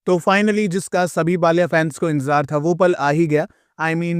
तो फाइनली जिसका सभी बाल्या फैंस को इंतजार था वो पल आ ही गया।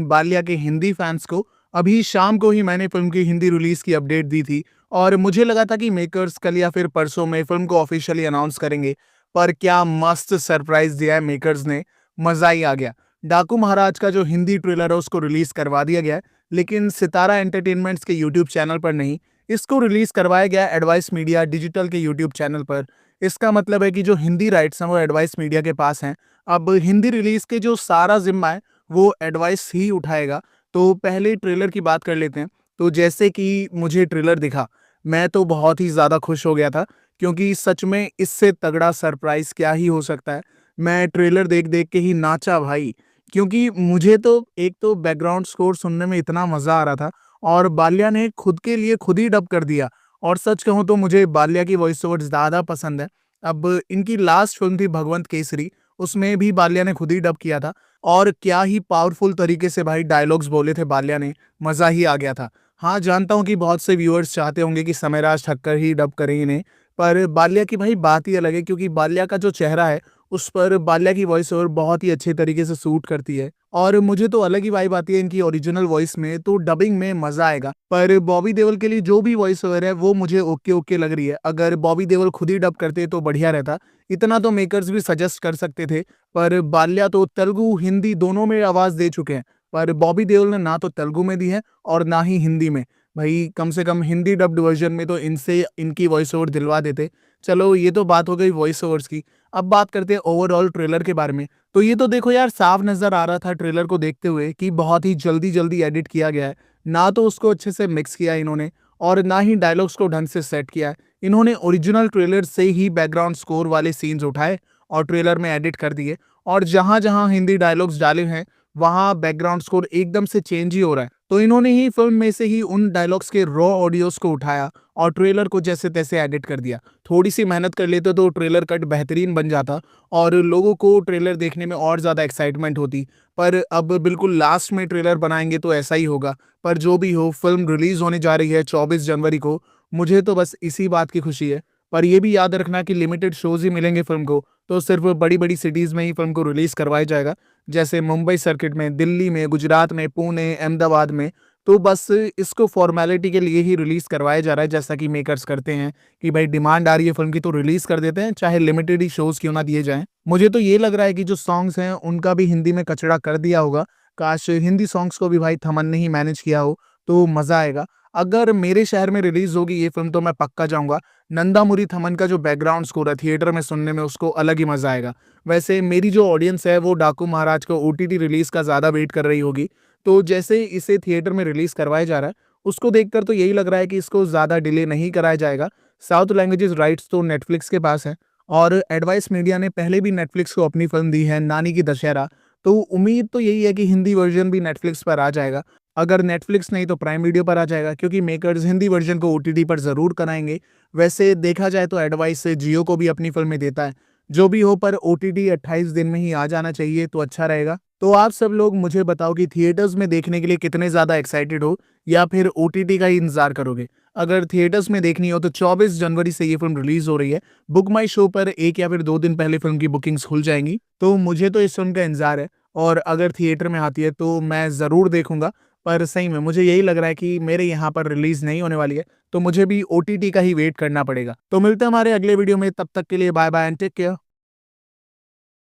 बाल्या के हिंदी फैंस को अभी शाम को ही मैंने फिल्म की हिंदी रिलीज की अपडेट दी थी और मुझे लगा था कि मेकर्स कल या फिर परसों में फिल्म को ऑफिशियली अनाउंस करेंगे। पर क्या मस्त सरप्राइज दिया है मेकर्स ने, मजा ही आ गया। डाकू महाराज का जो हिंदी ट्रेलर है उसको रिलीज करवा दिया गया है, लेकिन सितारा एंटरटेनमेंट्स के यूट्यूब चैनल पर नहीं, इसको रिलीज करवाया गया एडवाइस मीडिया डिजिटल के यूट्यूब चैनल पर। इसका मतलब है कि जो हिंदी राइट्स हैं वो एडवाइस मीडिया के पास हैं। अब हिंदी रिलीज के जो सारा जिम्मा है वो एडवाइस ही उठाएगा। तो पहले ट्रेलर की बात कर लेते हैं। तो जैसे कि मुझे ट्रेलर दिखा, मैं तो बहुत ही ज़्यादा खुश हो गया था, क्योंकि सच में इससे तगड़ा सरप्राइज़ क्या ही हो सकता है। मैं ट्रेलर देख-देख के ही नाचा भाई, क्योंकि मुझे तो एक तो बैकग्राउंड स्कोर सुनने में इतना मज़ा आ रहा था और बाल्या ने खुद के लिए खुद ही डब कर दिया। और सच कहूँ तो मुझे बाल्या की वॉइस ओवर ज़्यादा पसंद है। अब इनकी लास्ट फ़िल्म थी भगवंत केसरी, उसमें भी बाल्या ने खुद ही डब किया था और क्या ही पावरफुल तरीके से भाई डायलॉग्स बोले थे बाल्या ने, मज़ा ही आ गया था। हाँ, जानता हूँ कि बहुत से व्यूअर्स चाहते होंगे कि समयराज ठक्कर ही डब करें इन्हें, पर बाल्या की भाई बात ही अलग है, क्योंकि बाल्या का जो चेहरा है, उस पर बाल्या की वॉइस ओवर बहुत ही अच्छे तरीके से सूट करती है और मुझे तो अलग ही वाइब आती है इनकी ओरिजिनल वॉइस में, तो डबिंग में मज़ा आएगा। पर बॉबी देओल के लिए जो भी वॉइस ओवर है वो मुझे ओके-ओके लग रही है। अगर बॉबी देओल खुद ही डब करते तो बढ़िया रहता। इतना तो मेकर्स भी सजेस्ट कर सकते थे, पर बाल्या तो तेलुगु, हिंदी दोनों में आवाज़ दे चुके हैं। पर बॉबी देओल ने ना तो तेलुगु में दी है और ना ही हिंदी में। भई कम से कम हिंदी डब्ड वर्ज़न में तो इनसे इनकी वॉइस ओवर दिलवा देते। चलो ये तो बात हो गई वॉइस ओवर्स की। अब बात करते हैं ओवरऑल ट्रेलर के बारे में। तो ये तो देखो यार, साफ नज़र आ रहा था ट्रेलर को देखते हुए कि बहुत ही जल्दी-जल्दी एडिट किया गया है। ना तो उसको अच्छे से मिक्स किया है इन्होंने और ना ही डायलॉग्स को ढंग से सेट किया है। इन्होंने ओरिजिनल ट्रेलर से ही बैकग्राउंड स्कोर वाले सीन्स उठाए और ट्रेलर में एडिट कर दिए और जहाँ-जहाँ हिंदी डायलॉग्स डाले हैं, वहाँ बैकग्राउंड स्कोर एकदम से चेंज ही हो रहा है। तो इन्होंने ही फ़िल्म में से ही उन डायलॉग्स के रॉ ऑडियोज़ को उठाया और ट्रेलर को जैसे-तैसे एडिट कर दिया। थोड़ी-सी मेहनत कर लेते तो ट्रेलर कट बेहतरीन बन जाता और लोगों को ट्रेलर देखने में और ज़्यादा एक्साइटमेंट होती। पर अब बिल्कुल लास्ट में ट्रेलर बनाएँगे तो ऐसा ही होगा। पर जो भी हो, फ़िल्म रिलीज़ होने जा रही है 24 जनवरी को। मुझे तो बस इसी बात की खुशी है। पर ये भी याद रखना कि लिमिटेड शोज़ ही मिलेंगे फ़िल्म को, तो सिर्फ़ बड़ी-बड़ी सिटीज़ में ही फ़िल्म को रिलीज़ करवाया जाएगा। जैसे मुंबई सर्किट में, दिल्ली में, गुजरात में, पुणे, अहमदाबाद में। तो बस इसको फ़ॉर्मेलिटी के लिए ही रिलीज़ करवाया जा रहा है, जैसा कि मेकर्स करते हैं कि भाई डिमांड आ रही है फ़िल्म की तो रिलीज़ कर देते हैं, चाहे लिमिटेड ही शोज़ क्यों ना दिए जाएँ। मुझे तो ये लग रहा है कि जो सॉन्ग्स हैं उनका भी हिंदी में कचड़ा कर दिया होगा। काश हिंदी सॉन्ग्स को भी भाई थमन ने ही मैनेज किया हो, तो मज़ा आएगा। अगर मेरे शहर में रिलीज़ होगी ये फ़िल्म तो मैं पक्का जाऊँगा। नंदामुरी थमन का जो बैकग्राउंड स्कोर है थिएटर में सुनने में, उसको अलग ही मज़ा आएगा। वैसे मेरी जो ऑडियंस है वो डाकू महाराज को ओटीटी रिलीज़ का ज़्यादा वेट कर रही होगी। तो जैसे इसे थिएटर में रिलीज़ करवाया जा रहा है, उसको देखकर तो यही लग रहा है कि इसको ज़्यादा डिले नहीं कराया जाएगा। साउथ लैंग्वेजेज़ राइट्स तो नेटफ्लिक्स के पास है और एडवाइस मीडिया ने पहले भी नेटफ्लिक्स को अपनी फ़िल्म दी है, नानी की दशहरा। तो उम्मीद तो यही है कि हिंदी वर्ज़न भी नेटफ्लिक्स पर आ जाएगा। अगर नेटफ्लिक्स नहीं तो प्राइम वीडियो पर आ जाएगा, क्योंकि मेकर्स हिंदी वर्ज़न को ओटीटी पर ज़रूर कराएँगे। वैसे देखा जाए तो एडवाइस से जियो को भी अपनी फ़िल्में देता है। जो भी हो, पर ओटीटी 28 दिन में ही आ जाना चाहिए तो अच्छा रहेगा। तो आप सब लोग मुझे बताओ कि थिएटर्स में देखने के लिए कितने ज़्यादा एक्साइटेड हो या फिर ओटीटी का ही इंतज़ार करोगे? अगर थिएटर्स में देखनी हो तो 24 जनवरी से ये फ़िल्म रिलीज़ हो रही है। बुक माई शो पर 1 या फिर 2 दिन पहले फ़िल्म की बुकिंग्स खुल जाएँगी। तो मुझे तो इस फ़िल्म का इंतज़ार है और अगर थिएटर में आती है तो मैं ज़रूर देखूँगा। पर सही में मुझे यही लग रहा है कि मेरे यहाँ पर रिलीज़ नहीं होने वाली है, तो मुझे भी ओटीटी का ही वेट करना पड़ेगा। तो मिलते हैं हमारे अगले वीडियो में, तब तक के लिए bye bye and take care.